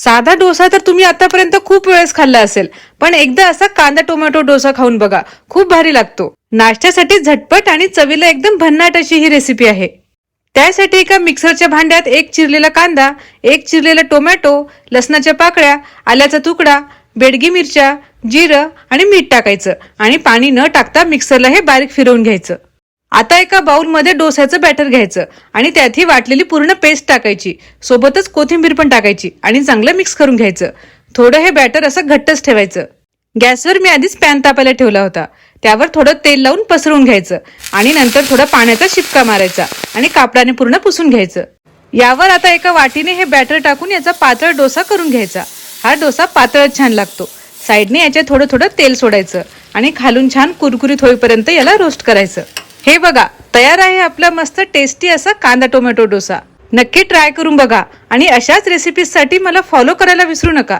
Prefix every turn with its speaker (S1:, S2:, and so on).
S1: साधा डोसा तर तुम्ही आतापर्यंत खूप वेळेस खाल्ला असेल, पण एकदा असा कांदा टोमॅटो डोसा खाऊन बघा, खूप भारी लागतो। नाश्त्यासाठी झटपट आणि चवीला एकदम भन्नाट अशी ही रेसिपी आहे। त्यासाठी एका मिक्सरच्या भांड्यात एक चिरलेला कांदा, एक चिरलेला टोमॅटो, लसणाच्या पाकळ्या, आल्याचा तुकडा, बेडगी मिरच्या, जिरं आणि मीठ टाकायचं आणि पाणी न टाकता मिक्सरला हे बारीक फिरवून घ्यायचं। आता एका बाउलमध्ये डोस्याचं बॅटर घ्यायचं आणि त्यात ही वाटलेली पूर्ण पेस्ट टाकायची, सोबतच कोथिंबीर पण टाकायची आणि चांगलं मिक्स करून घ्यायचं। थोडं हे बॅटर असं घट्टच ठेवायचं। गॅसवर मी आधीच पॅन तापायला ठेवला होता, त्यावर थोडं तेल लावून पसरवून घ्यायचं आणि नंतर थोडा पाण्याचा शिपका मारायचा आणि कापडाने पूर्ण पुसून घ्यायचं। यावर आता एका वाटीने हे बॅटर टाकून याचा पातळ डोसा करून घ्यायचा। हा डोसा पातळच छान लागतो। साईडने याचे थोडं थोडं तेल सोडायचं आणि खालून छान कुरकुरीत होईपर्यंत याला रोस्ट करायचं। हे बघा, तयार आहे आपला मस्त टेस्टी असा कांदा टोमॅटो डोसा। नक्की ट्राय करून बघा आणि अशाच रेसिपीजसाठी मला फॉलो करायला विसरू नका।